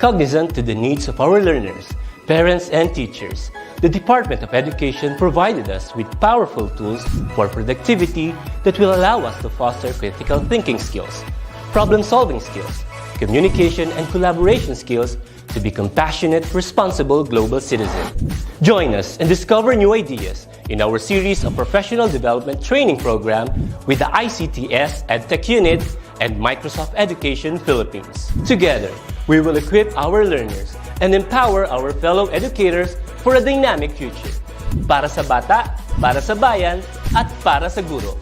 Cognizant to the needs of our learners, parents, and teachers, the Department of Education provided us with powerful tools for productivity that will allow us to foster critical thinking skills, problem-solving skills, communication and collaboration skills to be compassionate, responsible global citizens. Join us and discover new ideas in our series of professional development training program with the ICTS Edtech Unit and Microsoft Education Philippines. Together, we will equip our learners and empower our fellow educators for a dynamic future. Para sa bata, para sa bayan, at para sa guro.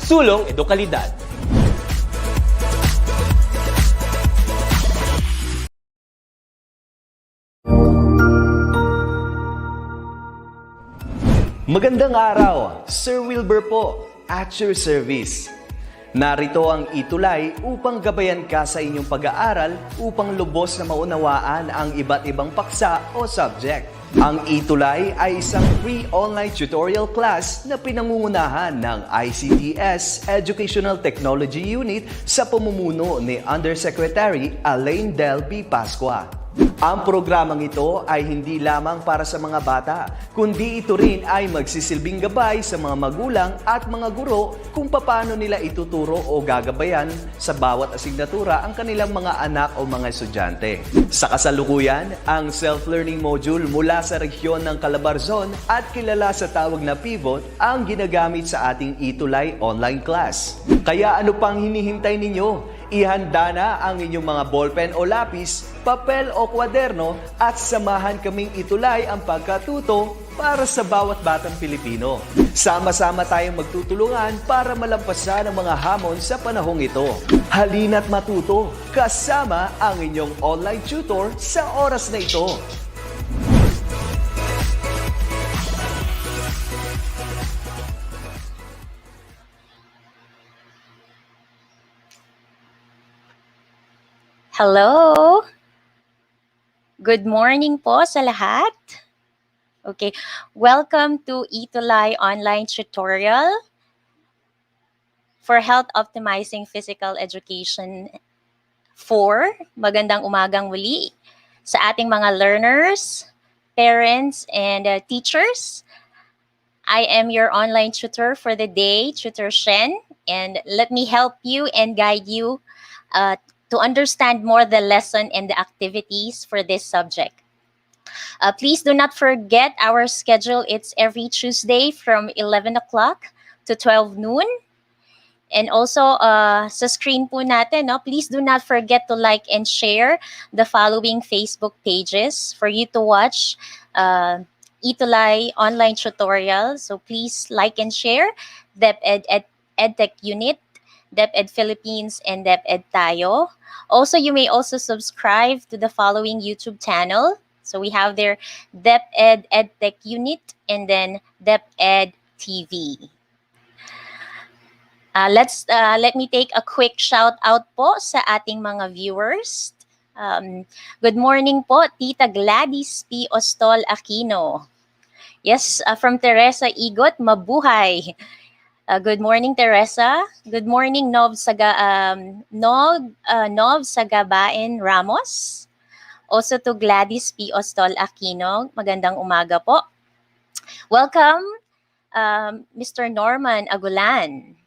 Sulong Edukalidad. Magandang araw, Sir Wilbur po, at your service. Narito ang ETUlay upang gabayan ka sa inyong pag-aaral upang lubos na maunawaan ang iba't ibang paksa o subject. Ang ETUlay ay isang free online tutorial class na pinangungunahan ng ICTS Educational Technology Unit sa pamumuno ni Undersecretary Elaine Del B. Pascua. Ang programang ito ay hindi lamang para sa mga bata, kundi ito rin ay magsisilbing gabay sa mga magulang at mga guro kung paano nila ituturo o gagabayan sa bawat asignatura ang kanilang mga anak o mga estudyante. Sa kasalukuyan, ang self-learning module mula sa rehiyon ng Calabarzon at kilala sa tawag na pivot ang ginagamit sa ating ETUlay online class. Kaya ano pang hinihintay ninyo? Ihanda na ang inyong mga ballpen o lapis, papel o kwaderno at samahan kaming itulay ang pagkatuto para sa bawat batang Pilipino. Sama-sama tayong magtutulungan para malampasan ang mga hamon sa panahong ito. Halina't matuto kasama ang inyong online tutor sa oras na ito. Hello! Good morning po sa lahat. Okay, welcome to ETUlay online tutorial for health optimizing physical education 4. Magandang umagang muli sa ating mga learners, parents, and teachers. I am your online tutor for the day, Tutor Shen, and let me help you and guide you to understand more the lesson and the activities for this subject. Please do not forget our schedule. It's every Tuesday from 11 o'clock to 12 noon. And also, sa screen po natin, no, please do not forget to like and share the following Facebook pages for you to watch ETUlay online tutorial. So please like and share DepEd Edtech Unit, DepEd Philippines, and DepEd Tayo. Also, you may also subscribe to the following YouTube channel. So we have there DepEd Edtech Unit and then DepEd TV. Let me take a quick shout out po sa ating mga viewers. Good morning po, Tita Gladys P. Ostol Aquino. Yes, from Teresa Igot, mabuhay. Good morning, Teresa. Good morning, Nov Sagabain Ramos. Also to Gladys P. Ostol Aquino. Magandang umaga po. Welcome, Mr. Norman Agulan.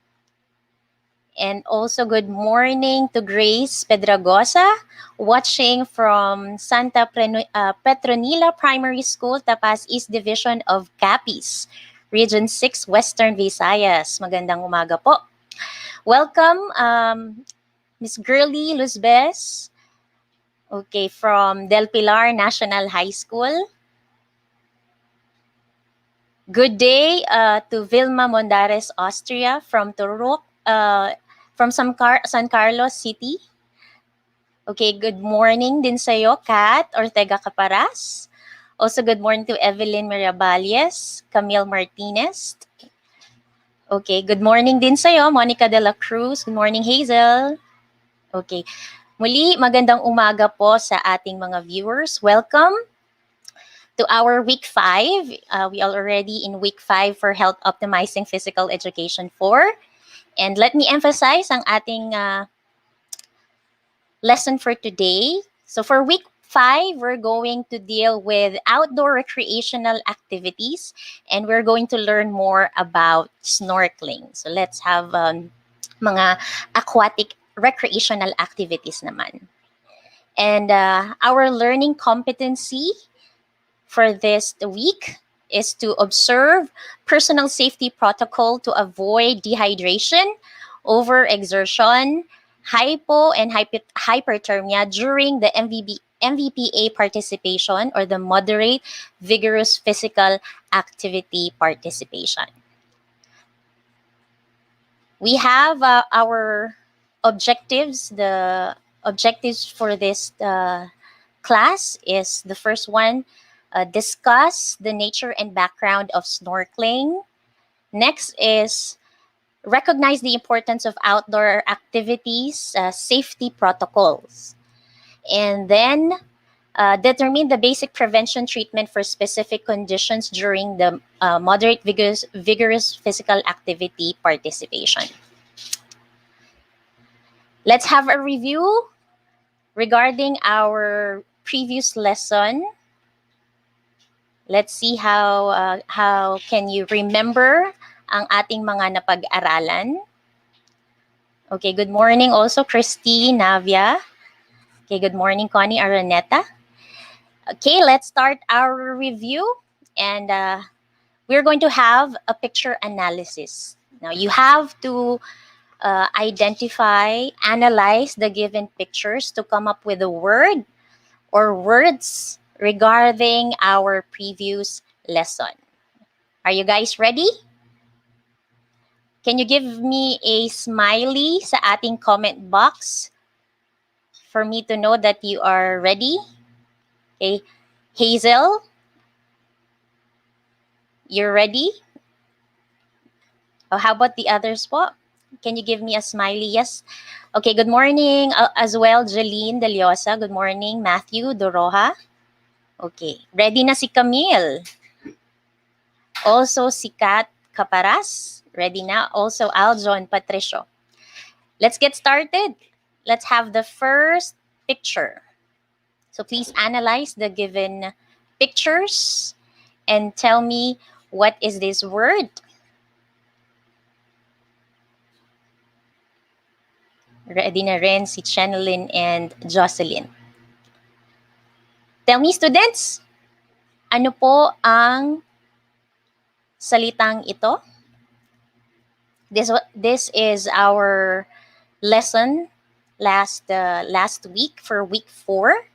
And also good morning to Grace Pedragosa, watching from Santa Petronila Primary School, Tapas East Division of Capiz, Region 6, Western Visayas. Magandang umaga po. Welcome, Ms. Girly Luzbez, okay, from Del Pilar National High School. Good day to Vilma Mondares, Austria, from Turok, from San Carlos City. Okay, good morning din sa'yo, Kat Ortega Caparas. Also, good morning to Evelyn Miraballes, Camille Martinez. Okay, good morning din sa'yo, Monica de la Cruz. Good morning, Hazel. Okay, muli, magandang umaga po sa ating mga viewers. Welcome to our Week 5. We are already in Week 5 for Health Optimizing Physical Education 4. And let me emphasize ang ating lesson for today. So for Week 5, we're going to deal with outdoor recreational activities, and we're going to learn more about snorkeling. So let's have mga aquatic recreational activities naman. And our learning competency for this week is to observe personal safety protocol to avoid dehydration, over-exertion, hypothermia during the MVPA participation, or the moderate vigorous physical activity participation. We have our objectives. The objectives for this class is the first one, discuss the nature and background of snorkeling. Next is recognize the importance of outdoor activities, safety protocols. And then determine the basic prevention treatment for specific conditions during the moderate vigorous physical activity participation. Let's have a review regarding our previous lesson. Let's see how can you remember ang ating mga napag-aralan. Okay, good morning also, Christine, Navia. Okay, good morning, Connie Araneta. Okay, let's start our review, and we're going to have a picture analysis. Now, you have to identify, analyze the given pictures to come up with a word or words regarding our previous lesson. Are you guys ready? Can you give me a smiley sa ating comment box for me to know that you are ready? Okay, Hazel, you're ready? Oh, how about the others po? Can you give me a smiley? Yes. Okay, good morning as well, Jeline Deliosa. Good morning, Matthew Doroha. Okay, ready na si Camille. Also, si Kat Caparas. Ready na. Also, Aljon Patricio. Let's get started. Let's have the first picture. So please analyze the given pictures and tell me what is this word. Ready na rin si Chenlyn and Jocelyn. Tell me, students, ano po ang salitang ito? This is our lesson last week for week 4.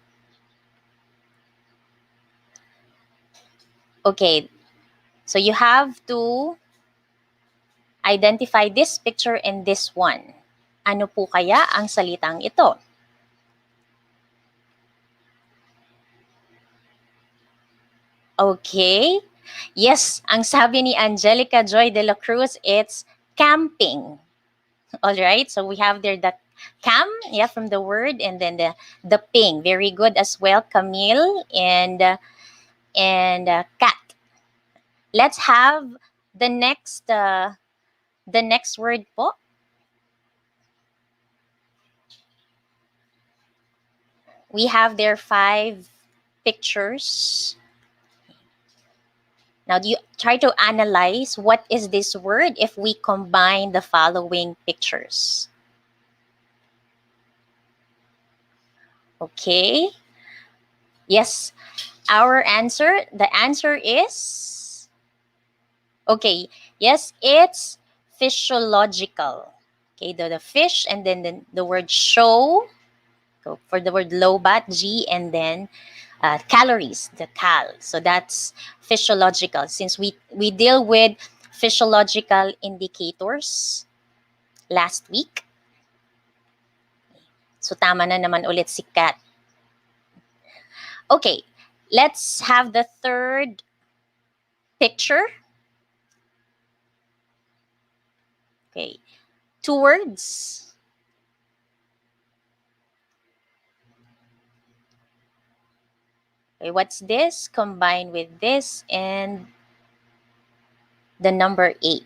Okay, so you have to identify this picture and this one. Ano po kaya ang salitang ito? Okay. Yes, ang sabi ni Angelica Joy de la Cruz, it's camping. All right, so we have there the cam, yeah, from the word, and then the ping. Very good as well, Camille and Kat. Let's have the next word po. We have there 5 pictures. Now, do you try to analyze what is this word if we combine the following pictures? Okay. Yes, the answer is, okay, yes, it's physiological. Okay, the fish, and then the word show. So for the word lobat, G, and then calories, the cal. So that's physiological. Since we deal with physiological indicators last week. So tama na naman ulit si Kat. Okay, let's have the third picture. Okay, 2 words. Okay, what's this combined with this and the number 8?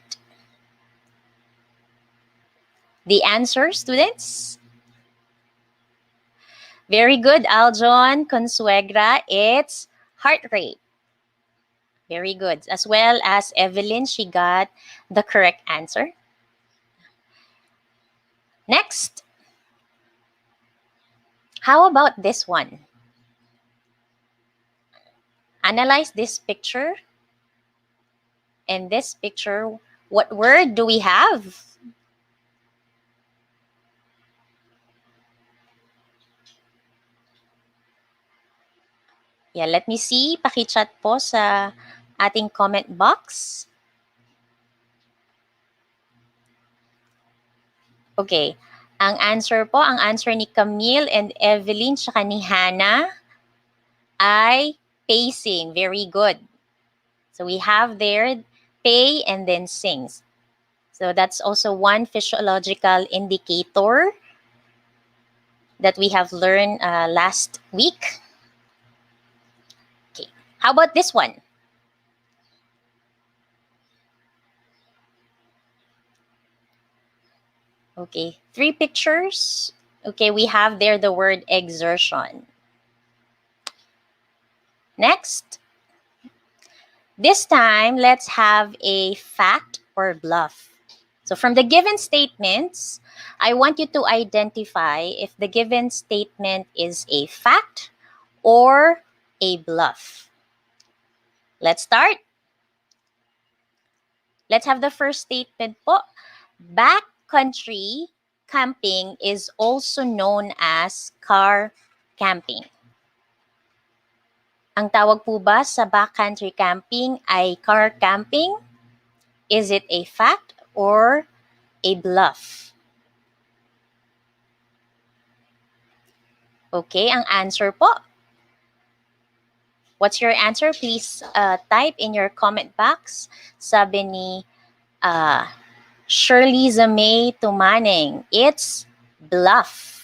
The answer, students? Very good, Aljon. Consuegra, it's heart rate. Very good. As well as Evelyn, she got the correct answer. Next. How about this one? Analyze this picture. In this picture, what word do we have? Yeah, let me see. Paki-chat po sa ating comment box. Okay. Ang answer ni Camille and Evelyn tsaka ni Hannah ay pacing. Very good. So we have there pay and then sings. So that's also one physiological indicator that we have learned last week. Okay. How about this one? Okay, 3 pictures. Okay, we have there the word exertion. Next. This time, let's have a fact or bluff. So from the given statements, I want you to identify if the given statement is a fact or a bluff. Let's start. Let's have the first statement po. Backcountry camping is also known as car camping. Ang tawag po ba sa backcountry camping ay car camping? Is it a fact or a bluff? Okay, ang answer po. What's your answer? Please type in your comment box. Sabi ni Shirley Zamay Tumaneng, it's bluff.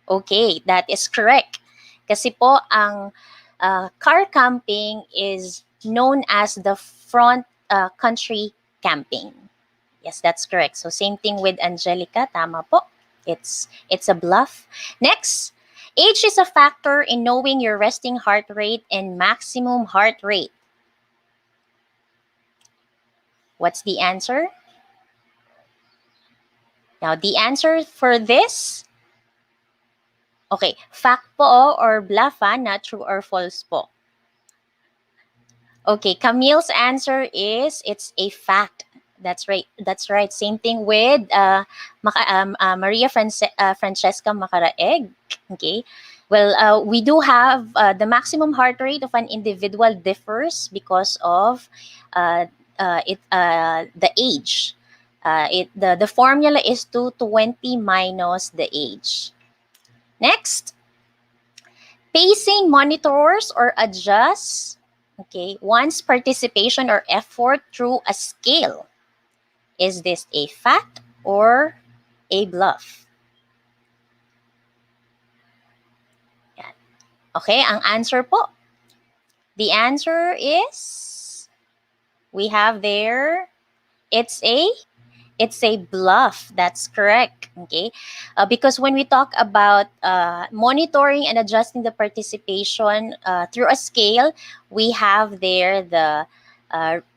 Okay, that is correct. Kasi po, ang car camping is known as the front country camping. Yes, that's correct. So same thing with Angelica. Tama po. It's a bluff. Next, age is a factor in knowing your resting heart rate and maximum heart rate. What's the answer? Now, the answer for this, okay, fact po or bluff, not true or false po. Okay, Camille's answer is it's a fact. That's right. That's right. Same thing with Maria Francesca Macaraeg. Okay. Well, we do have the maximum heart rate of an individual differs because of the age. The formula is 220 minus the age. Next, pacing monitors or adjusts, okay, one's participation or effort through a scale. Is this a fact or a bluff? Yan. Okay, ang answer po. The answer is, we have there, it's a bluff. That's correct. Okay, because when we talk about monitoring and adjusting the participation through a scale, we have there the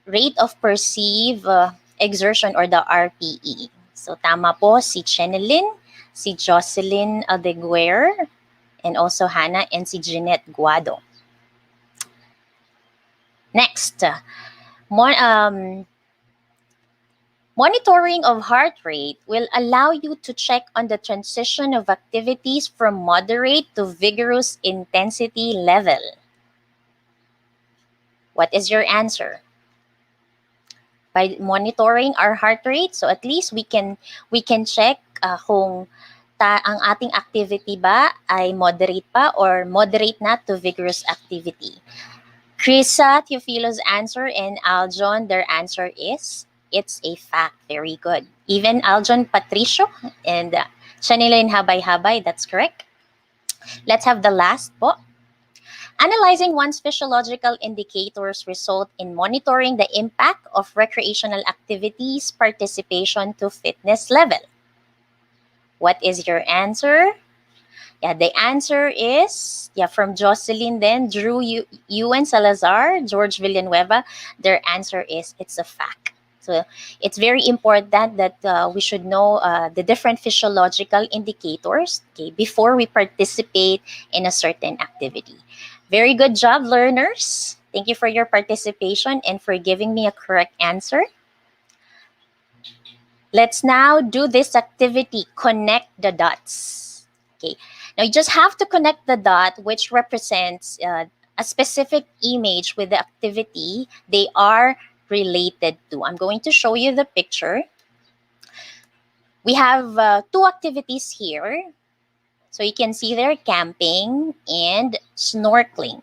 rate of perceived exertion or the RPE. So tama po si Chenelyn, si Jocelyn Adeguer, and also Hannah and si Jeanette Guado. Next, monitoring of heart rate will allow you to check on the transition of activities from moderate to vigorous intensity level. What is your answer? By monitoring our heart rate, so at least we can check kung ang ating activity ba ay moderate pa or moderate na to vigorous activity. Krisa Teofilo's answer and Aljon, their answer is it's a fact. Very good. Even Aljon Patricio and Chanilin Habay-Habay, that's correct. Let's have the last po. Analyzing one's physiological indicators result in monitoring the impact of recreational activities participation to fitness level. What is your answer? Yeah, the answer is, yeah, from Jocelyn then, Drew, Ewan Salazar, George Villanueva. Their answer is, it's a fact. So it's very important that we should know the different physiological indicators, okay, before we participate in a certain activity. Very good job, learners. Thank you for your participation and for giving me a correct answer. Let's now do this activity, connect the dots. Okay, now you just have to connect the dot which represents a specific image with the activity they are related to. I'm going to show you the picture. We have two activities here. So you can see there, camping and snorkeling.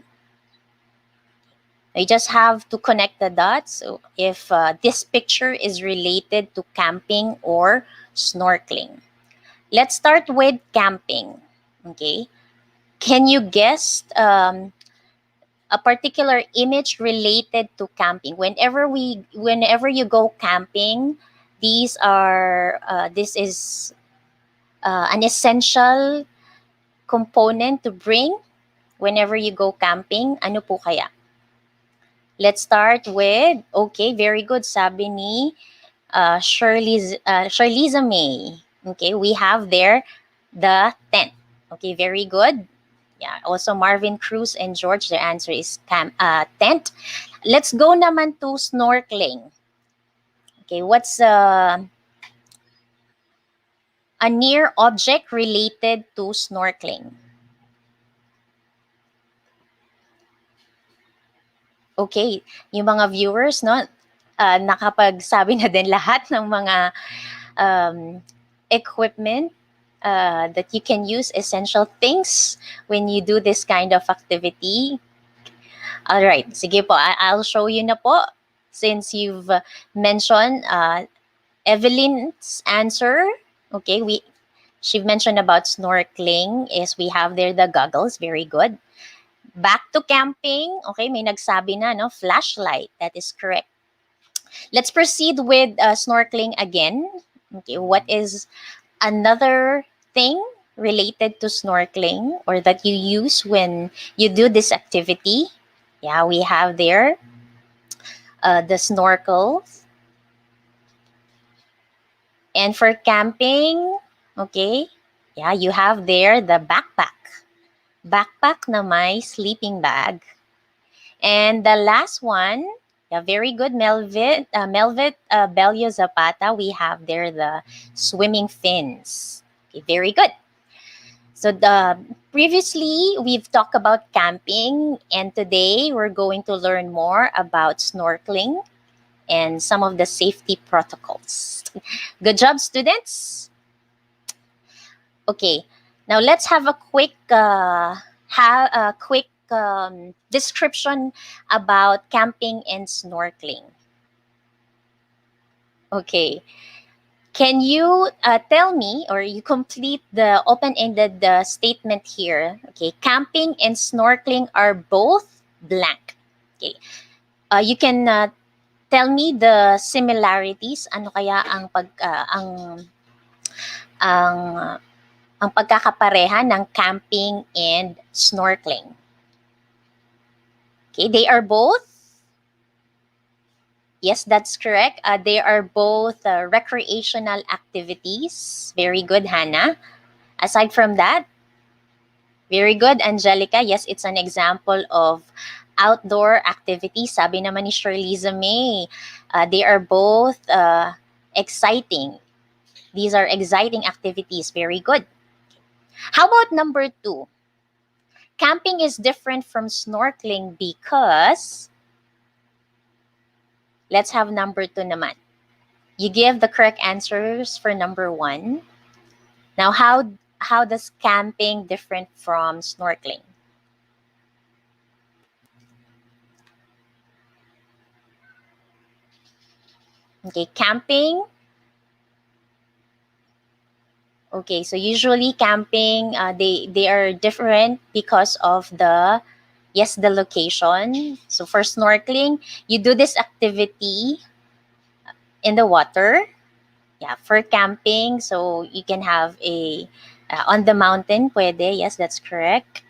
You just have to connect the dots. So if this picture is related to camping or snorkeling. Let's start with camping. Okay. Can you guess a particular image related to camping? Whenever you go camping, this is an essential component to bring whenever you go camping. Ano po kaya? Let's start with, okay, very good, sabi ni Shirleyza May. Okay, we have there the tent. Okay, very good. Yeah, also Marvin Cruz and George, their answer is tent. Let's go naman to snorkeling. Okay, what's a near object related to snorkeling? Okay, yung mga viewers, no, nakapagsabi na din lahat ng mga equipment that you can use, essential things when you do this kind of activity. All right, sige po, I'll show you na po. Since you've mentioned Evelyn's answer, okay, she mentioned about snorkeling, is we have there the goggles, very good. Back to camping, okay, may nagsabi na, no, flashlight, that is correct. Let's proceed with snorkeling again. Okay, what is another thing related to snorkeling or that you use when you do this activity? Yeah, we have there the snorkel. And for camping, okay, yeah, you have there the backpack. Backpack na may sleeping bag. And the last one, yeah, very good, Melvit Bello Zapata, we have there the swimming fins. Okay, very good. So previously, we've talked about camping, and today we're going to learn more about snorkeling and some of the safety protocols. Good job, students. Okay, now let's have a quick description about camping and snorkeling. Okay, can you tell me, or you complete the open-ended statement here? Okay, camping and snorkeling are both blank. Okay, you can tell me the similarities. Ano kaya ang pagkakapareha ng camping and snorkeling? Okay, they are both. Yes, that's correct. They are both recreational activities. Very good, Hannah. Aside from that, very good, Angelica. Yes, it's an example of outdoor activities. Sabi naman ni Shirleyza May, they are both exciting. These are exciting activities. Very good. How about number 2? Camping is different from snorkeling because, let's have number 2 naman. You give the correct answers for number 1. Now, how does camping different from snorkeling? Okay, camping. Okay, so usually camping, they are different because of the location. So for snorkeling, you do this activity in the water. Yeah, for camping, so you can have a On the mountain, pwede. Yes, that's correct.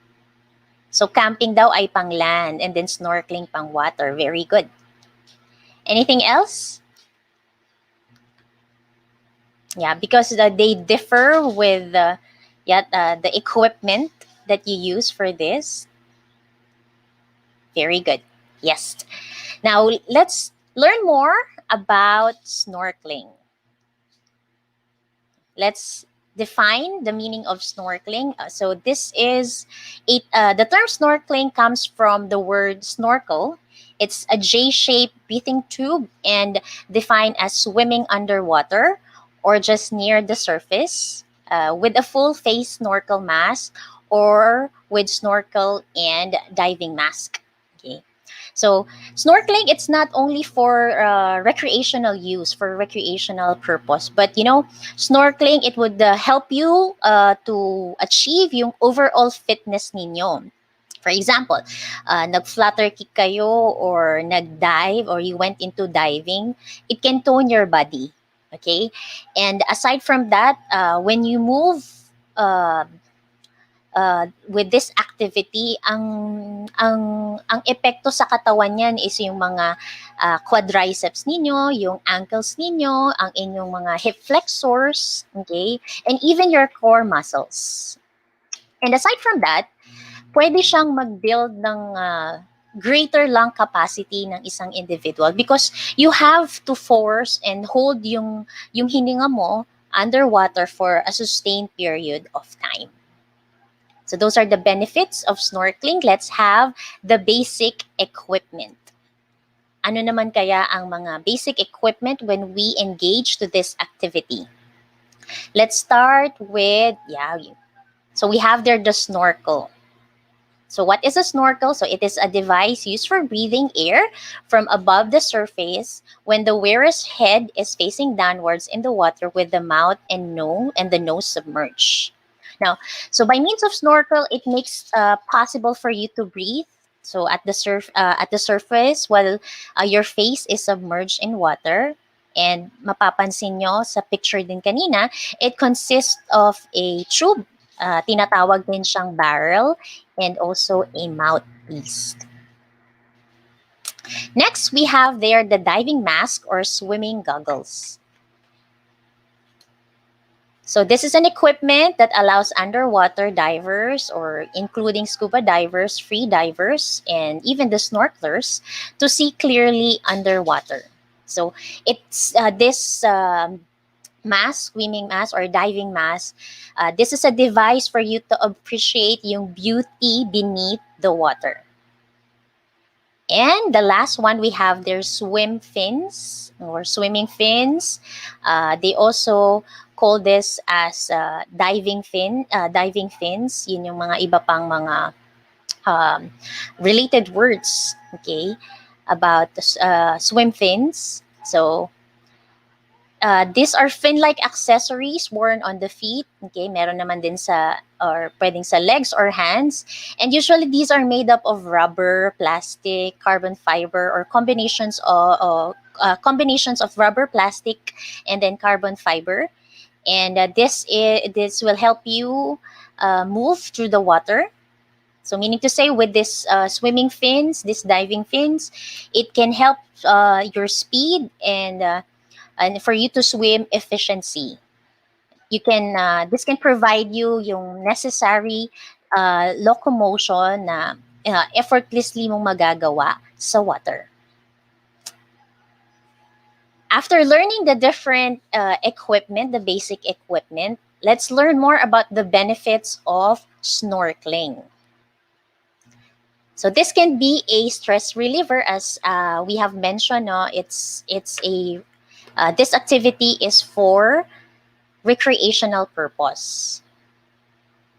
So camping daw ay pang land and then snorkeling pang water. Very good. Anything else? Yeah, because they differ with the equipment that you use for this. Very good. Yes. Now let's learn more about snorkeling. Let's define the meaning of snorkeling. So this is the term snorkeling comes from the word snorkel. It's a J-shaped breathing tube and defined as swimming underwater or just near the surface with a full face snorkel mask or with snorkel and diving mask. Okay. So snorkeling, it's not only for recreational use, for recreational purpose, but snorkeling, it would help you to achieve yung overall fitness ninyo. For example, nag-flutter kick kayo or nag-dive or you went into diving, it can tone your body. Okay? And aside from that, when you move with this activity, ang epekto sa katawan niyan is yung mga quadriceps ninyo, yung ankles ninyo, ang inyong mga hip flexors, okay? And even your core muscles. And aside from that, pwede siyang mag-build ng greater lung capacity ng isang individual because you have to force and hold yung hininga mo underwater for a sustained period of time. So those are the benefits of snorkeling. Let's have the basic equipment. Ano naman kaya ang mga basic equipment when we engage to this activity? Let's start with, so we have there the snorkel. So what is a snorkel? So it is a device used for breathing air from above the surface when the wearer's head is facing downwards in the water with the mouth and the nose submerged. Now, so by means of snorkel, it makes possible for you to breathe. So at the surface, while your face is submerged in water, and mapapansin nyo sa picture din kanina, it consists of a tube. Tinatawag din siyang barrel and also a mouthpiece. Next, we have there the diving mask or swimming goggles. So this is an equipment that allows underwater divers or including scuba divers, free divers, and even the snorkelers to see clearly underwater. So it's this mask, swimming mask or diving mask, this is a device for you to appreciate yung beauty beneath the water. And the last one, we have their swim fins or swimming fins. They also call this as diving fins. Yun yung mga iba pang mga related words, okay, about swim fins. So these are fin-like accessories worn on the feet. Okay, meron naman din or pwedeng sa legs or hands. And usually these are made up of rubber, plastic, carbon fiber, or combinations of rubber, plastic, and then carbon fiber. And this will help you move through the water. So meaning to say, with this swimming fins, these diving fins, it can help your speed and for you to swim efficiency. You can this can provide you yung necessary locomotion na effortlessly mong magagawa sa water. After learning the different equipment, the basic equipment, let's learn more about the benefits of snorkeling. So this can be a stress reliever, as we have mentioned. It's a this activity is for recreational purpose.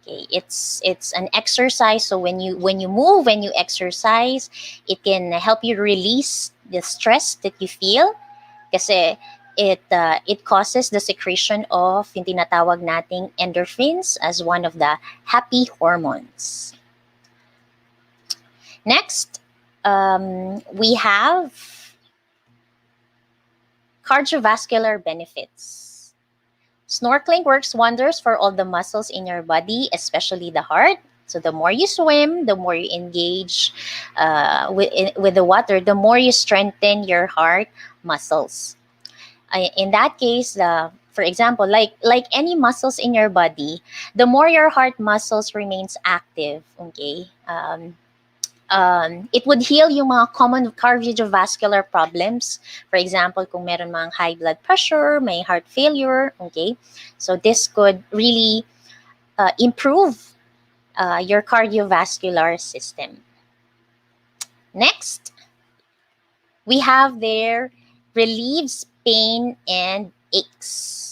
Okay, it's an exercise. So when you move, when you exercise, it can help you release the stress that you feel. Kasi it causes the secretion of yung tinatawag nating endorphins as one of the happy hormones. Next, we have cardiovascular benefits. Snorkeling works wonders for all the muscles in your body, especially the heart. So the more you swim, the more you engage with the water, the more you strengthen your heart muscles. In that case, for example, like any muscles in your body, the more your heart muscles remains active, okay, it would heal yung mga common cardiovascular problems. For example, kung meron mga high blood pressure, may heart failure, okay? So this could really improve your cardiovascular system. Next, we have there relieves pain and aches.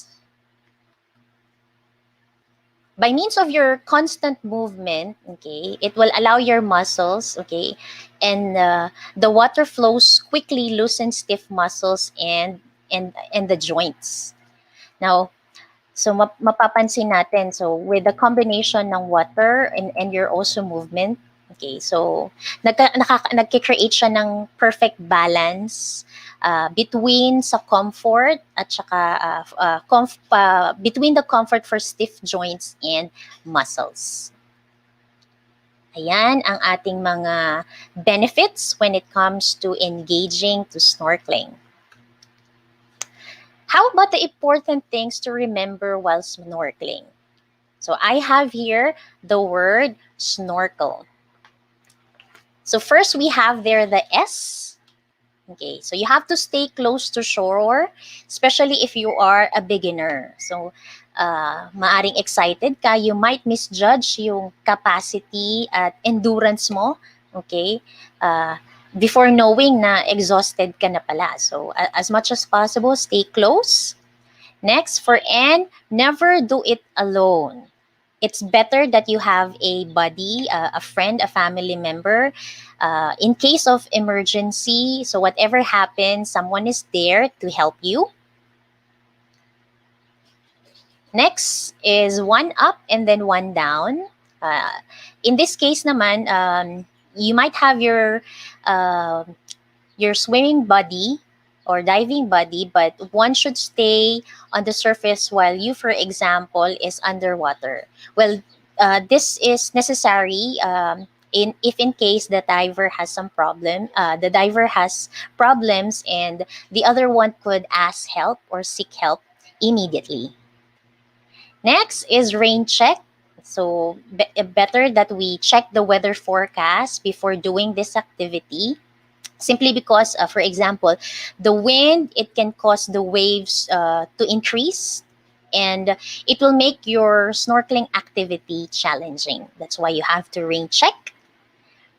By means of your constant movement, okay, it will allow your muscles, okay, and the water flows quickly, loosen stiff muscles and the joints. Now, so mapapansin natin, so with the combination ng water and your also movement, okay, so nagki-create siya ng perfect balance between sa comfort at saka between the comfort for stiff joints and muscles. Ayan ang ating mga benefits when it comes to engaging to snorkeling. How about the important things to remember while snorkeling? So I have here the word snorkel. So first we have there the S. Okay, so you have to stay close to shore, especially if you are a beginner. So maaring excited ka, you might misjudge yung capacity at endurance mo, okay? Before knowing na exhausted ka na pala. So as much as possible, stay close. Next, for N, never do it alone. It's better that you have a buddy, a friend, a family member, in case of emergency. So whatever happens, someone is there to help you. Next is one up and then one down. In this case naman, you might have your swimming buddy or diving buddy, but one should stay on the surface while you, for example, is underwater. Well, this is necessary if in case the diver has some problem, the diver has problems and the other one could ask help or seek help immediately. Next is rain check. So better that we check the weather forecast before doing this activity. Simply because, for example, the wind, it can cause the waves to increase and it will make your snorkeling activity challenging. That's why you have to rain check.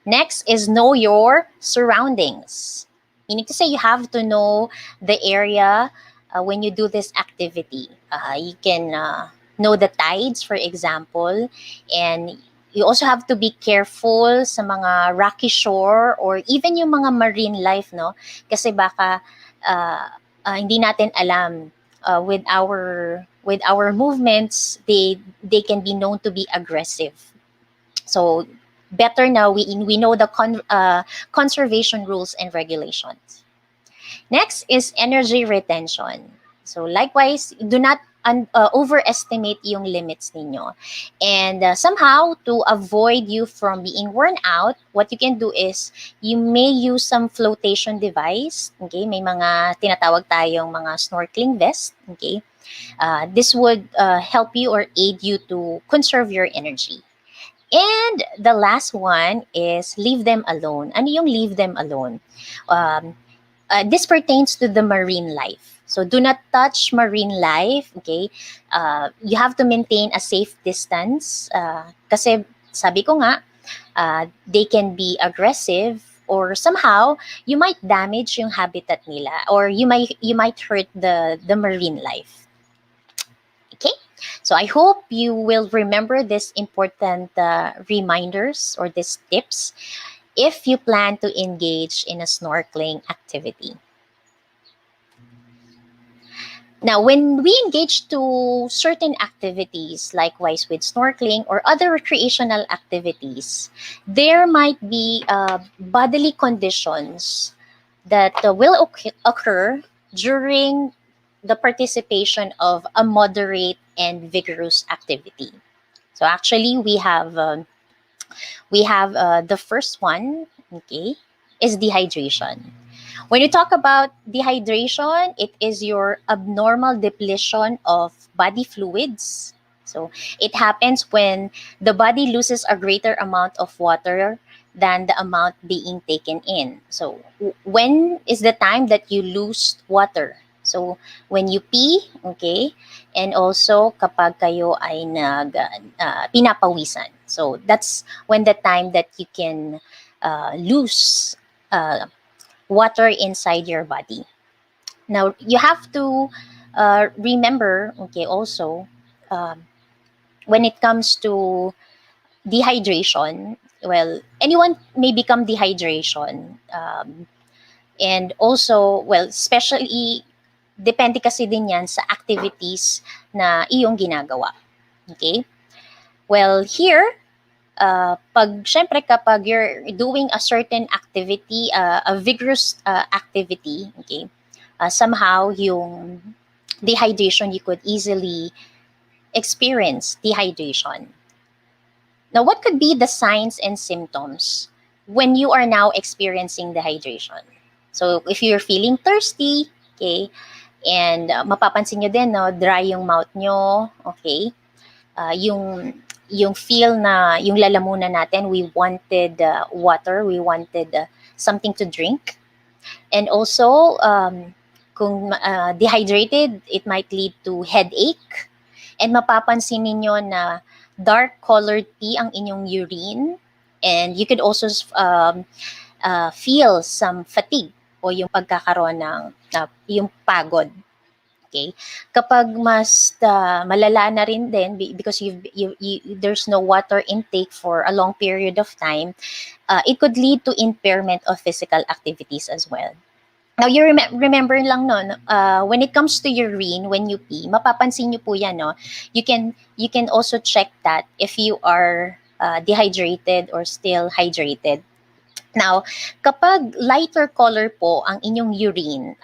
Next is know your surroundings. Meaning to say you have to know the area when you do this activity. You can know the tides, for example, and you also have to be careful sa mga rocky shore or even yung mga marine life, no? Kasi baka hindi natin alam with our movements, they can be known to be aggressive. So better now we know the conservation rules and regulations. Next is energy retention. So likewise, do not overestimate yung limits ninyo. And somehow, to avoid you from being worn out, what you can do is, you may use some flotation device. Okay? May mga tinatawag tayong mga snorkeling vest. Okay? This would help you or aid you to conserve your energy. And the last one is leave them alone. Ano yung leave them alone? This pertains to the marine life. So do not touch marine life, okay? You have to maintain a safe distance kasi sabi ko nga, they can be aggressive or somehow you might damage yung habitat nila or you might hurt the marine life. Okay? So I hope you will remember this important reminders or these tips if you plan to engage in a snorkeling activity. Now, when we engage to certain activities, likewise with snorkeling or other recreational activities, there might be bodily conditions that will occur during the participation of a moderate and vigorous activity. So actually, we have the first one, okay, is dehydration. When you talk about dehydration, it is your abnormal depletion of body fluids. So it happens when the body loses a greater amount of water than the amount being taken in. So when is the time that you lose water? So when you pee, okay, and also kapag kayo ay pinapawisan. So that's when the time that you can lose water inside your body. Now, you have to remember, okay, also, um, when it comes to dehydration, well, anyone may become dehydration. And also, well, especially, depende kasi din yan sa activities na iyong ginagawa. Okay? Well, here, syempre kapag you're doing a certain activity, a vigorous activity, okay, somehow yung dehydration, you could easily experience dehydration. Now, what could be the signs and symptoms when you are now experiencing dehydration? So, if you're feeling thirsty, okay, and mapapansin nyo din, no, dry yung mouth nyo, okay, yung feel na yung lalamunan natin, we wanted water, we wanted something to drink. And also, kung dehydrated, it might lead to headache. And mapapansin ninyo na dark colored pee ang inyong urine. And you could also feel some fatigue o yung pagkakaroon ng yung pagod. Okay? Kapag mas malala na rin din because there's no water intake for a long period of time, it could lead to impairment of physical activities as well. Now, you remember lang, no, when it comes to urine, when you pee, mapapansin nyo po yan, no? You can also check that if you are dehydrated or still hydrated. Now, kapag lighter color po ang inyong urine,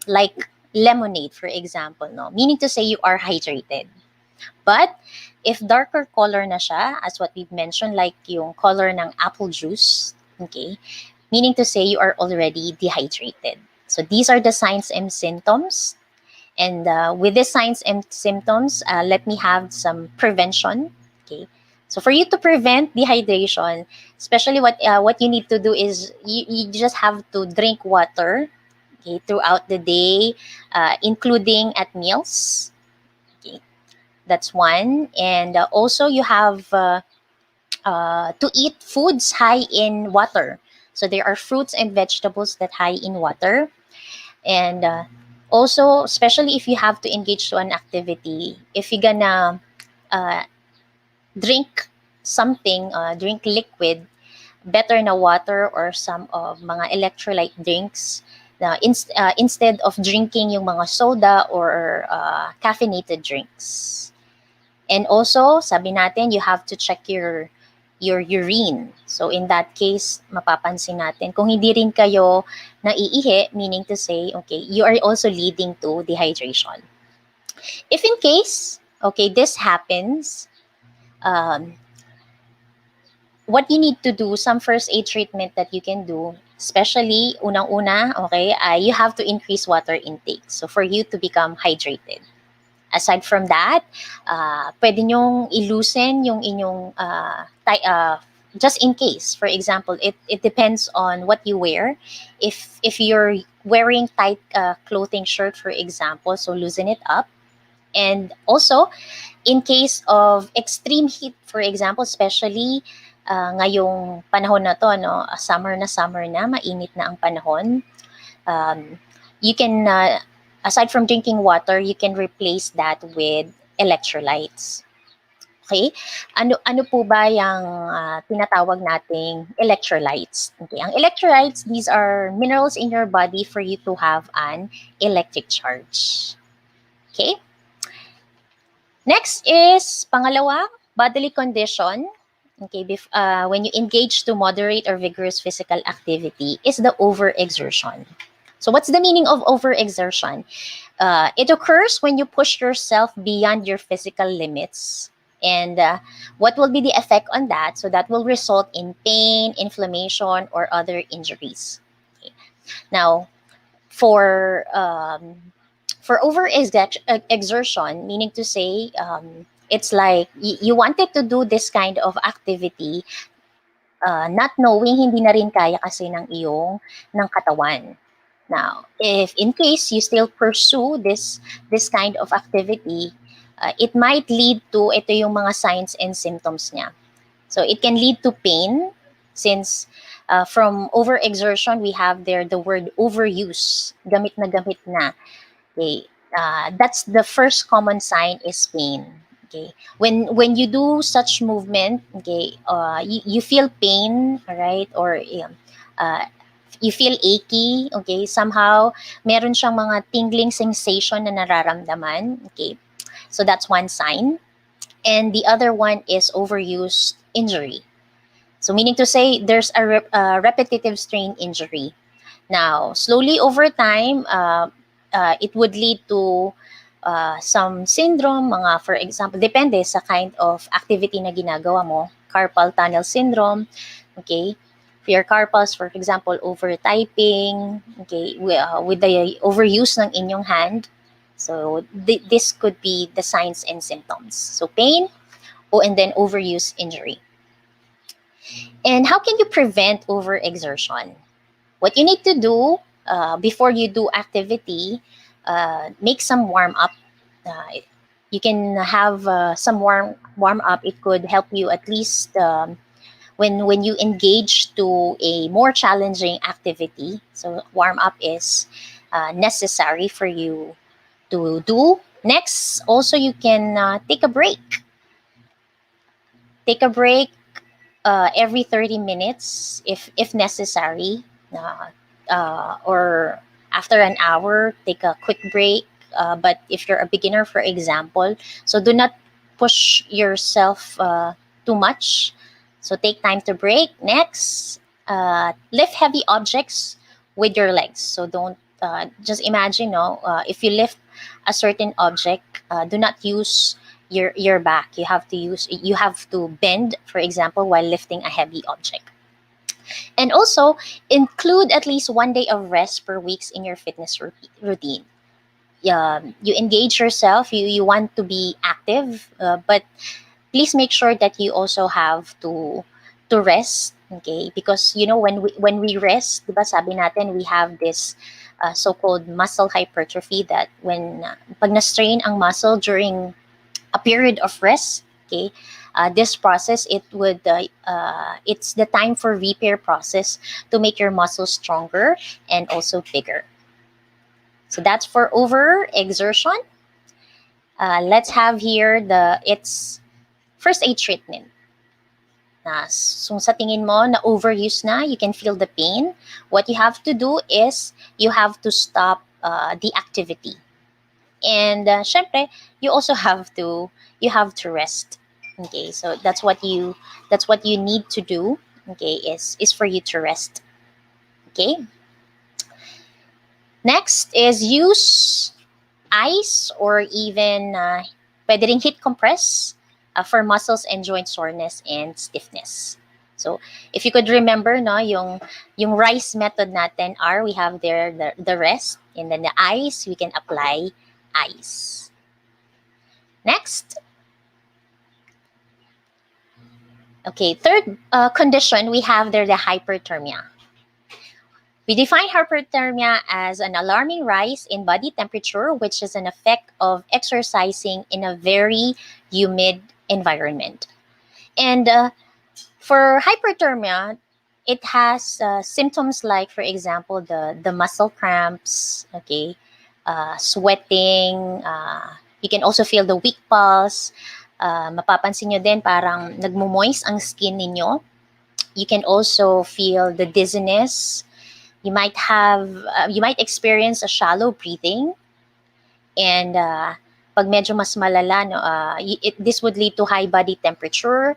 like lemonade, for example, no, meaning to say you are hydrated. But if darker color na siya, as what we've mentioned, like yung color ng apple juice, okay, meaning to say you are already dehydrated. So these are the signs and symptoms. And with the signs and symptoms, let me have some prevention. Okay. So for you to prevent dehydration, especially what you need to do is you just have to drink water, okay, throughout the day, including at meals. Okay. That's one. And also you have to eat foods high in water. So there are fruits and vegetables that high in water. And also, especially if you have to engage to an activity, if you're gonna drink something, drink liquid, better na water or some of mga electrolyte drinks instead of drinking yung mga soda or caffeinated drinks. And also, sabi natin, you have to check your urine. So in that case, mapapansin natin kung hindi rin kayo naiihi, meaning to say, okay, you are also leading to dehydration. If in case, okay, this happens, what you need to do, some first aid treatment that you can do, especially unang-una, okay, you have to increase water intake. So for you to become hydrated. Aside from that, pwede nyong iloosen yung inyong just in case. For example, it depends on what you wear. If you're wearing tight clothing shirt, for example, so loosen it up. And also, in case of extreme heat, for example, especially ngayong panahon na to, no, summer na, mainit na ang panahon, you can aside from drinking water, you can replace that with electrolytes. Okay? Ano po ba yung tinatawag nating electrolytes? Okay, ang electrolytes, these are minerals in your body for you to have an electric charge. Okay? Next is, pangalawa, bodily condition. Okay, when you engage to moderate or vigorous physical activity is the over-exertion. So what's the meaning of over-exertion? It occurs when you push yourself beyond your physical limits. And what will be the effect on that? So that will result in pain, inflammation, or other injuries. Okay. Now, for over exertion, meaning to say, it's like you wanted to do this kind of activity, not knowing hindi na rin kaya kasi ng katawan. Now, if in case you still pursue this kind of activity, it might lead to ito yung mga signs and symptoms niya. So it can lead to pain, since from overexertion we have there the word overuse, gamit na gamit na. Okay, that's the first common sign is pain. Okay, when you do such movement, okay, you feel pain, right, or uh, you feel achy, okay, somehow meron siyang mga tingling sensation na nararamdaman, okay, so that's one sign. And the other one is overuse injury. So meaning to say there's a repetitive strain injury. Now, slowly over time, it would lead to some syndrome, mga for example, depende sa kind of activity na ginagawa mo, carpal tunnel syndrome, okay? For your carpals, for example, over typing, okay, with the overuse ng inyong hand. So this could be the signs and symptoms. So pain, and then overuse injury. And how can you prevent overexertion? What you need to do before you do activity, make some warm up. You can have some warm up. It could help you at least when you engage to a more challenging activity. So warm up is necessary for you to do. Next, also you can take a break. Take a break every 30 minutes if necessary, or after an hour, take a quick break. But if you're a beginner, for example, so do not push yourself too much. So take time to break. Next, lift heavy objects with your legs. So don't just imagine, if you lift a certain object, do not use your back. You have to bend, for example, while lifting a heavy object. And also include at least 1 day of rest per week in your fitness routine. You engage yourself, you want to be active, but please make sure that you also have to rest, okay? Because when we rest, diba sabi natin we have this so-called muscle hypertrophy, that when pag na-strain ang muscle during a period of rest, okay, this process, it's the time for repair process to make your muscles stronger and also bigger. So that's for over exertion. Let's have here its first aid treatment. So sa tingin mo na overuse na, you can feel the pain. What you have to do is you have to stop the activity. And syempre, you also have to rest. Okay, so that's what you need to do. Okay, is for you to rest. Okay. Next is use ice or even pwede ring heat compress for muscles and joint soreness and stiffness. So if you could remember, no, yung rice method natin we have there the rest, and then the ice, we can apply ice. Next. Okay, third condition, we have there the hyperthermia. We define hyperthermia as an alarming rise in body temperature, which is an effect of exercising in a very humid environment. And for hyperthermia, it has symptoms like, for example, the muscle cramps, okay, sweating. You can also feel the weak pulse. Mapapansin nyo din parang nagmo-moist ang skin ninyo. You can also feel the dizziness. You might experience a shallow breathing, and pag medyo mas malala, this would lead to high body temperature,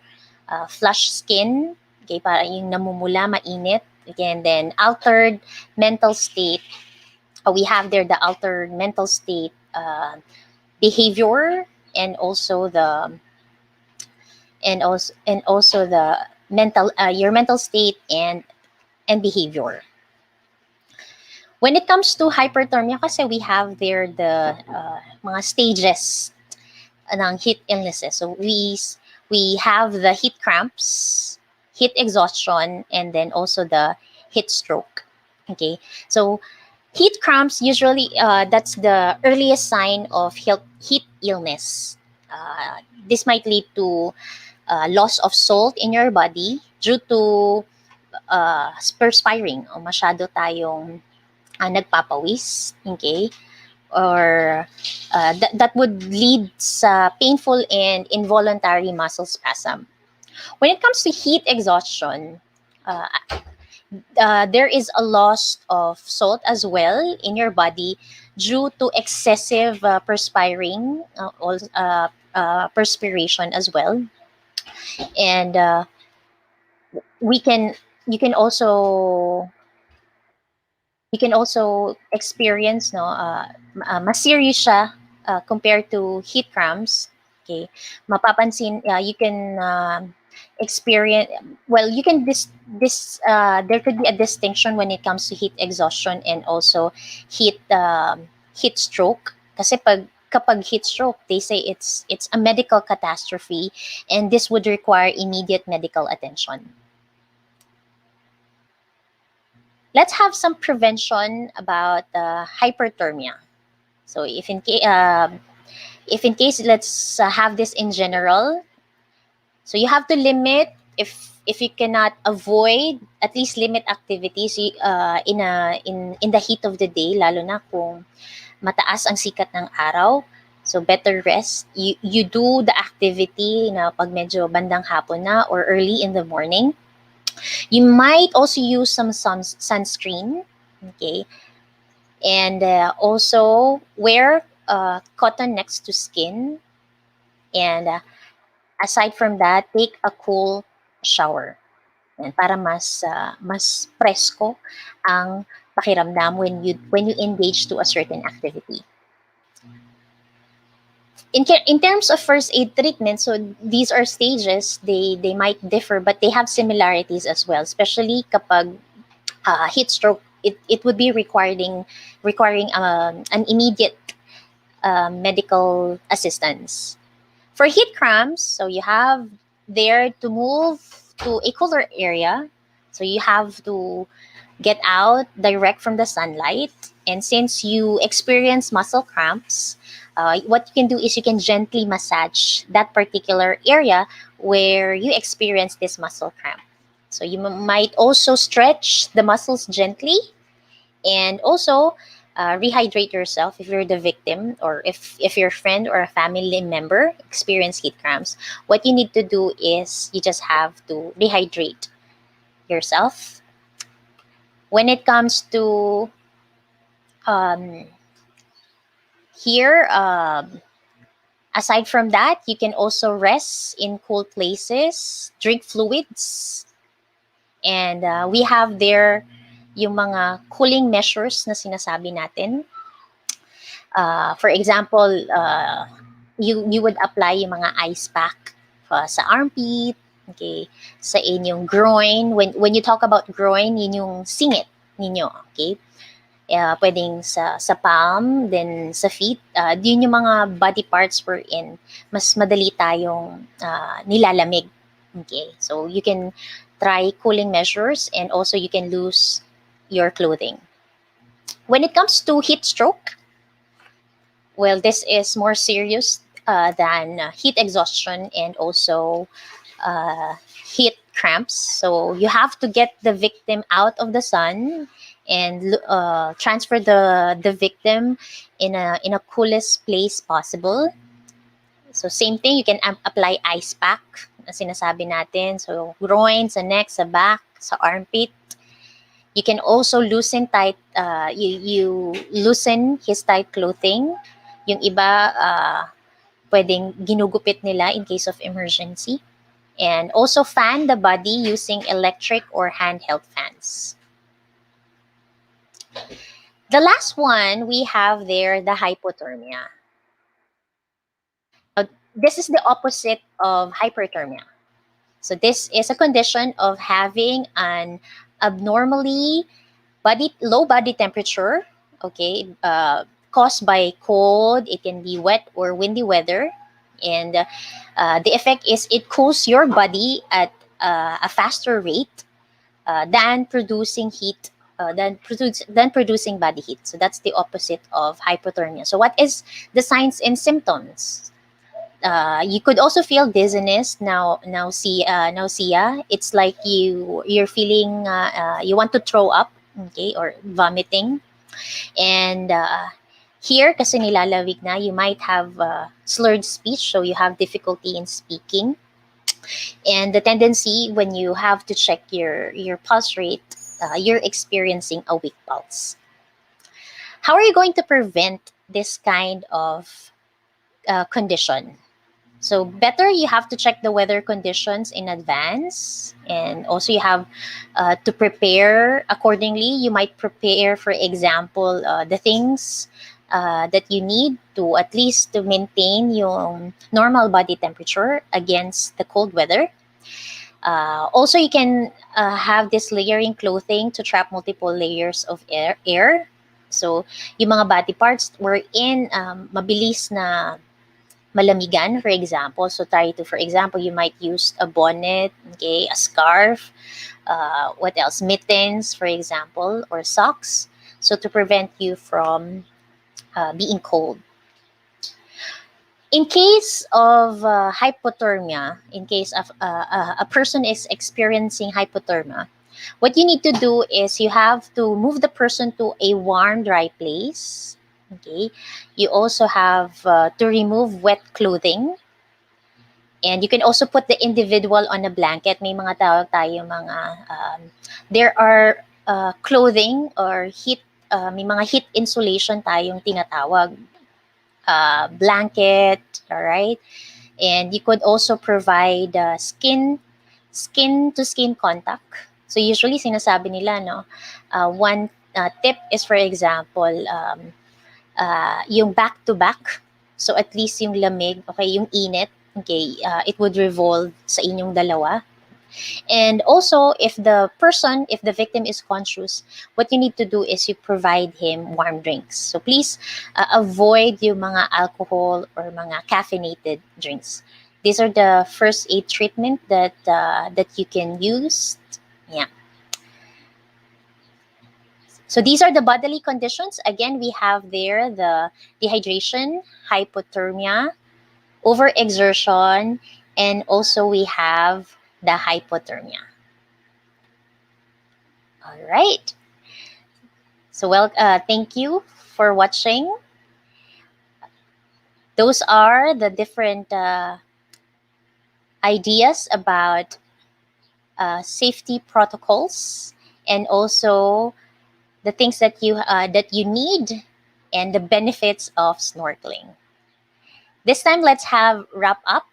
flushed skin, okay, parang yung namumula, mainit, again, then altered mental state, We have there the altered mental state, behavior, and also the mental your mental state and behavior. When it comes to hyperthermia, kasi we have there the mga stages ng heat illnesses. So we have the heat cramps, heat exhaustion, and then also the heat stroke. Okay, so heat cramps usually that's the earliest sign of heat illness. This might lead to loss of salt in your body due to perspiring o masyado tayong nagpapawis. Okay, or that would lead sa painful and involuntary muscle spasm. When it comes to heat exhaustion, uh, there is a loss of salt as well in your body due to excessive perspiring, perspiration as well, and we can you can also experience mas serious siya compared to heat cramps. Okay, mapapansin you can experience, well, you can there could be a distinction when it comes to heat exhaustion and also heat stroke, kasi kapag heat stroke, they say it's a medical catastrophe and this would require immediate medical attention. Let's have some prevention about hyperthermia. So if in case, let's have this in general. So you have to limit, if you cannot avoid, at least limit activities in the heat of the day, lalo na kung mataas ang sikat ng araw. So better rest. You do the activity na pag medyo bandang hapon na or early in the morning. You might also use some sunscreen, okay? And also wear cotton next to skin. And aside from that, take a cool shower. And para mas presko ang pakiramdam when you engage to a certain activity. In terms of first aid treatment, so these are stages. They might differ, but they have similarities as well. Especially kapag heat stroke, it would be requiring an immediate medical assistance. For heat cramps, so you have there to move to a cooler area. So you have to get out direct from the sunlight. And since you experience muscle cramps, what you can do is you can gently massage that particular area where you experience this muscle cramp. So you might also stretch the muscles gently, and also rehydrate yourself if you're the victim, or if your friend or a family member experience heat cramps. What you need to do is you just have to rehydrate yourself. When it comes to here, aside from that, you can also rest in cool places, drink fluids, and we have there yung mga cooling measures na sinasabi natin. For example, you would apply yung mga ice pack sa armpit, okay, sa inyong groin. When you talk about groin, yun yung singit ninyo, okay? Pwedeng sa palm, then sa feet. Yun yung mga body parts wherein mas madali tayong nilalamig. Okay, so you can try cooling measures, and also you can lose your clothing. When it comes to heat stroke, well, this is more serious than heat exhaustion and also heat cramps. So you have to get the victim out of the sun and transfer the victim in a coolest place possible. So same thing, you can apply ice pack na sinasabi natin. So groin, sa neck, sa back, sa armpit. You can also loosen tight, you loosen his tight clothing. Yung iba, pwedeng ginugupit nila in case of emergency. And also fan the body using electric or handheld fans. The last one we have there, the hypothermia. This is the opposite of hyperthermia. So this is a condition of having an abnormally low body temperature, okay, caused by cold. It can be wet or windy weather, and the effect is it cools your body at a faster rate than producing heat. Than producing body heat. So that's the opposite of hypothermia. So what is the signs and symptoms? You could also feel dizziness, nausea. It's like you're feeling you want to throw up, okay, or vomiting. And here, kasi nilalawig na, you might have slurred speech, so you have difficulty in speaking. And the tendency when you have to check your pulse rate, you're experiencing a weak pulse. How are you going to prevent this kind of condition? So better you have to check the weather conditions in advance, and also you have to prepare accordingly. You might prepare, for example, the things that you need to at least to maintain your normal body temperature against the cold weather. Also, you can have this layering clothing to trap multiple layers of air. So, yung mga body parts wherein mabilis na malamigan, for example. So for example, you might use a bonnet, okay, a scarf, what else? Mittens, for example, or socks. So to prevent you from being cold. In case of hypothermia, in case of a person is experiencing hypothermia, what you need to do is you have to move the person to a warm, dry place. Okay, you also have to remove wet clothing, and you can also put the individual on a blanket. May mga tawag tayo there are clothing or heat, may mga heat insulation tayong tinatawag, blanket, all right? And you could also provide skin to skin contact. So usually sinasabi nila, no, one tip is, for example, yung back to back. So at least yung lamig, okay, yung init, okay, it would revolve sa inyong dalawa. And also, if the victim is conscious, what you need to do is you provide him warm drinks. So please avoid yung mga alcohol or mga caffeinated drinks. These are the first aid treatment that you can use. Yeah. So these are the bodily conditions. Again, we have there the dehydration, hypothermia, over-exertion, and also we have the hypothermia. All right. So thank you for watching. Those are the different ideas about safety protocols, and also the things that you need, and the benefits of snorkeling. This time, let's wrap up.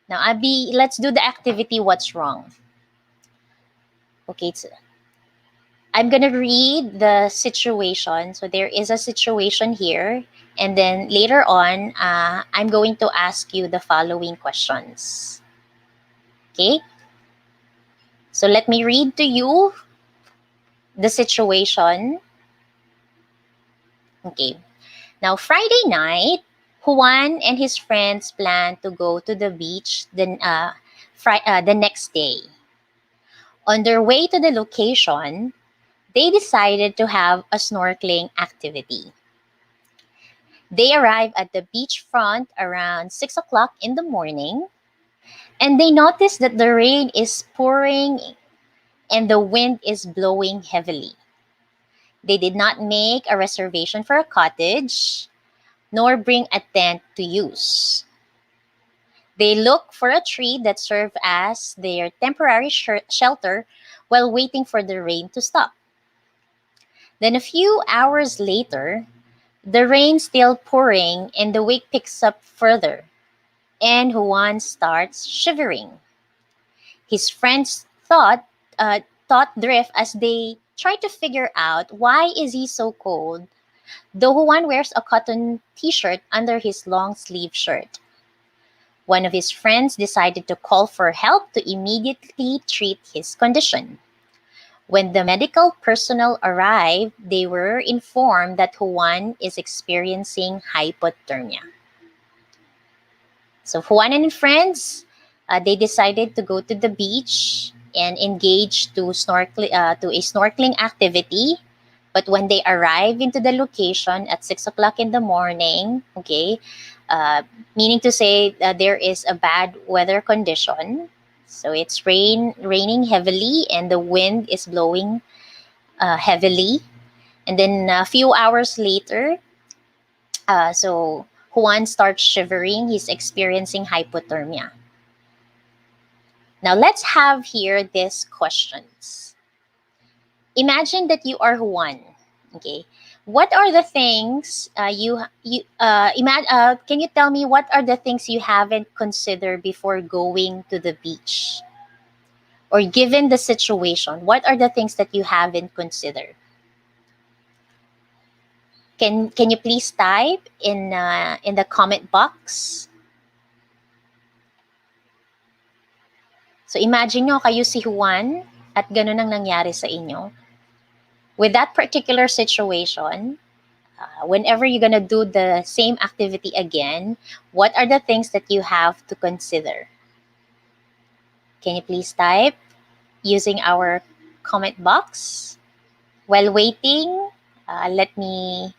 Now, let's do the activity, what's wrong? Okay, I'm gonna read the situation. So there is a situation here, and then later on, I'm going to ask you the following questions. Okay? So let me read to you the situation. Okay. Now, Friday night, Juan and his friends planned to go to the beach the next day. On their way to the location, they decided to have a snorkeling activity. They arrived at the beachfront around 6 o'clock in the morning, and they noticed that the rain is pouring and the wind is blowing heavily. They did not make a reservation for a cottage, nor bring a tent to use. They looked for a tree that served as their temporary shelter while waiting for the rain to stop. Then a few hours later, the rain still pouring and the wake picks up further, and Juan starts shivering. His friends thought drift as they try to figure out why is he so cold, though Juan wears a cotton t-shirt under his long sleeve shirt. One of his friends decided to call for help to immediately treat his condition. When the medical personnel arrived, they were informed that Juan is experiencing hypothermia. So Juan and friends, they decided to go to the beach and engage to a snorkeling activity. But when they arrive into the location at 6 o'clock in the morning, okay, uh, meaning to say that there is a bad weather condition. So it's raining heavily and the wind is blowing heavily. And then a few hours later, so Juan starts shivering. He's experiencing hypothermia. Now let's have here these questions. Imagine that you are Juan. Okay, what are the things can you tell me what are the things you haven't considered before going to the beach? Or given the situation, what are the things that you haven't considered? Can you please type in the comment box? So imagine nyo kayo si Juan at ganun ang nangyari sa inyo. With that particular situation, whenever you're gonna do the same activity again, what are the things that you have to consider? Can you please type using our comment box? While waiting, let me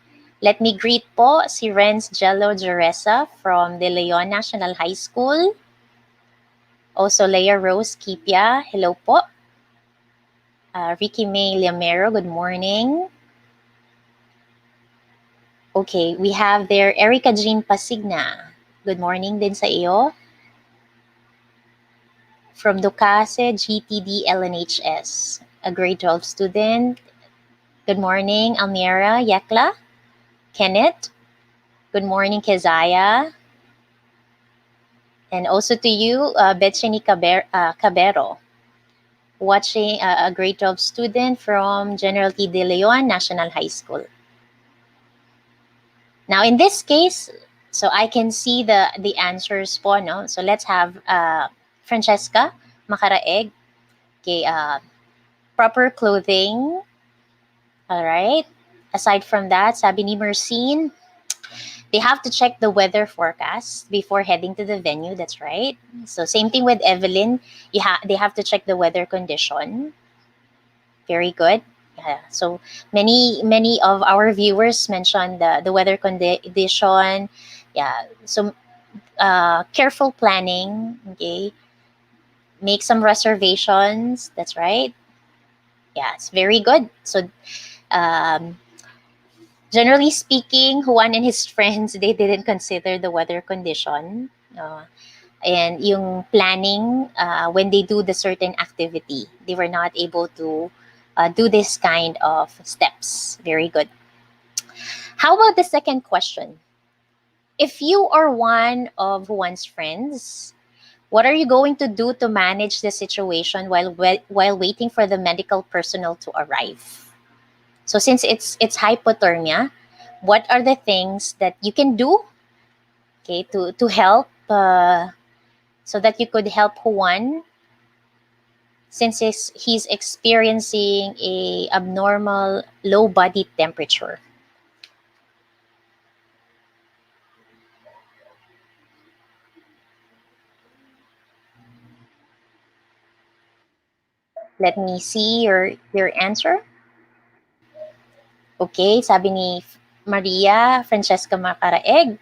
greet po si Renz Jello Jeresa from De Leon National High School. Also, Leia Rose Kipia, hello po. Ricky May Liamero, good morning. Okay, we have there Erica Jean Pasigna. Good morning din sa iyo. From Ducase, GTD LNHS, a grade 12 student. Good morning, Almira Yakla. Kenneth. Good morning, Kezaya. And also to you, Betsini Cabero, watching a grade 12 student from General T. De Leon National High School. Now, in this case, so I can see the answers po, no? So let's have Francesca Macaraeg. Okay, proper clothing. All right. Aside from that, sabi ni Mercine, they have to check the weather forecast before heading to the venue. That's right. So same thing with Evelyn. They have to check the weather condition. Very good. So many of our viewers mentioned the weather condition. Yeah. So careful planning. Okay. Make some reservations. That's right. Yeah, it's very good. So generally speaking, Juan and his friends, they didn't consider the weather condition. And yung planning, when they do the certain activity, they were not able to do this kind of steps. Very good. How about the second question? If you are one of Juan's friends, what are you going to do to manage the situation while waiting for the medical personnel to arrive? So since it's hypothermia, what are the things that you can do, okay, to help so that you could help Juan since he's experiencing a abnormal low body temperature? Let me see your answer. Okay, sabi ni Maria Francesca Macaraeg,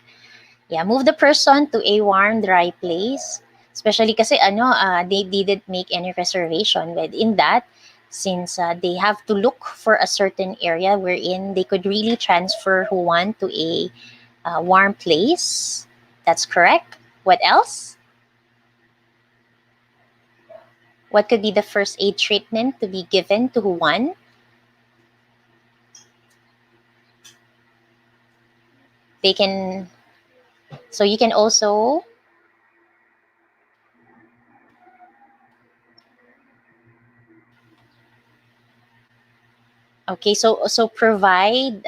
yeah, move the person to a warm, dry place. Especially kasi they didn't make any reservation. But in that, since they have to look for a certain area wherein they could really transfer Juan to a warm place. That's correct. What else? What could be the first aid treatment to be given to Juan? They can, so you can also, Okay, so provide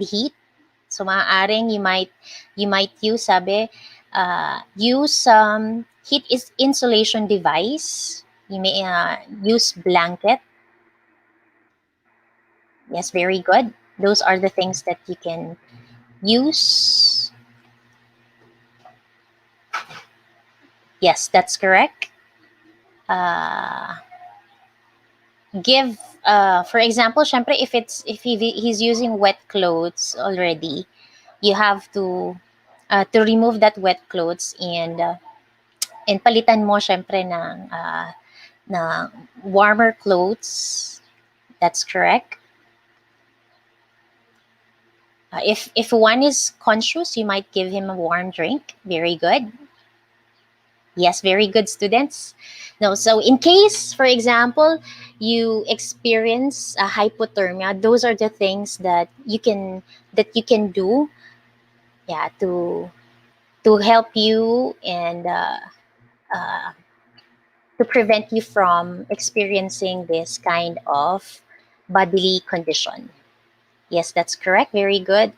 heat. So maaaring you might use heat is insulation device. You may use blanket. Yes, very good. Those are the things that you can use. Yes, that's correct. Give for example, syempre if he's using wet clothes already, you have to remove that wet clothes and palitan mo syempre ng warmer clothes. That's correct. If one is conscious, you might give him a warm drink. Very good. Yes, very good, students. No, so in case, for example, you experience a hypothermia, those are the things that you can do, yeah, to help you and to prevent you from experiencing this kind of bodily condition. Yes, that's correct. Very good.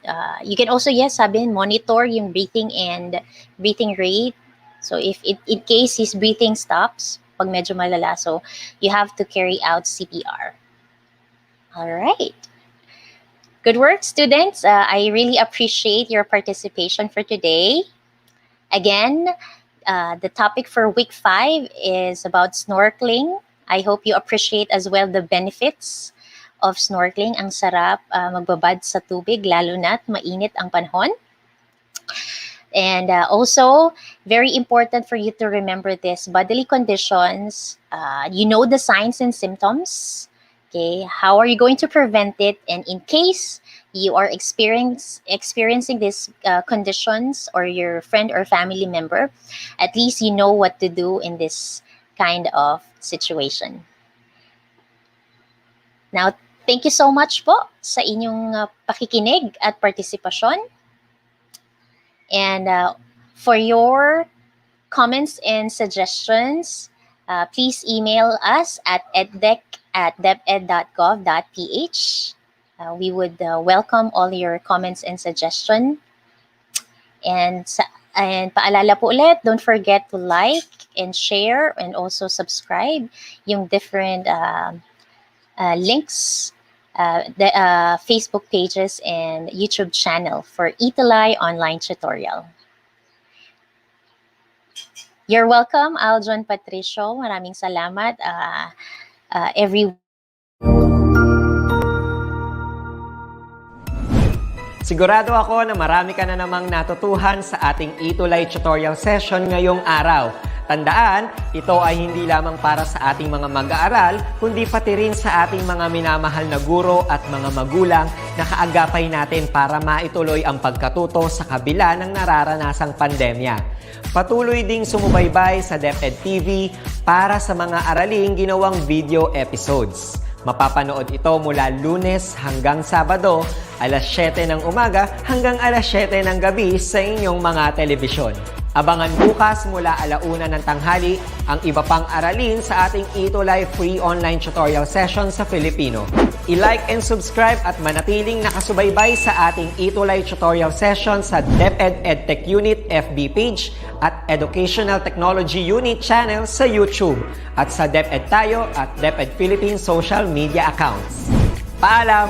You can also, yes, monitor yung breathing and breathing rate. So if in case his breathing stops, pag medyo malala, so you have to carry out CPR. All right. Good work, students. I really appreciate your participation for today. Again, the topic for week 5 is about snorkeling. I hope you appreciate as well the benefits of snorkeling. Ang sarap magbabad sa tubig, lalo na't mainit ang panahon. And also, very important for you to remember this, bodily conditions, you know the signs and symptoms. Okay, how are you going to prevent it? And in case you are experiencing these conditions, or your friend or family member, at least you know what to do in this kind of situation. Now, thank you so much po sa inyong pakikinig at partisipasyon. And for your comments and suggestions, please email us at edtech@deped.gov.ph. We would welcome all your comments and suggestions. And paalala po ulit, don't forget to like and share and also subscribe yung different links, the Facebook pages and YouTube channel for ETUlay online tutorial. You're welcome, Aljon Patricio. Maraming salamat. Sigurado ako na marami ka na namang natutuhan sa ating ETUlay tutorial session ngayong araw. Tandaan, ito ay hindi lamang para sa ating mga mag-aaral, kundi pati rin sa ating mga minamahal na guro at mga magulang na kaagapay natin para maituloy ang pagkatuto sa kabila ng nararanasang pandemya. Patuloy ding sumubaybay sa DepEd TV para sa mga araling ginawang video episodes. Mapapanood ito mula Lunes hanggang Sabado, alas 7 ng umaga hanggang alas 7 ng gabi sa inyong mga telebisyon. Abangan bukas mula 1:00 ng tanghali ang iba pang aralin sa ating ETUlay free online tutorial session sa Filipino. I-like and subscribe at manatiling nakasubaybay sa ating ETUlay tutorial session sa DepEd Edtech Unit FB page at Educational Technology Unit channel sa YouTube at sa DepEd Tayo at DepEd Philippines social media accounts. Paalam!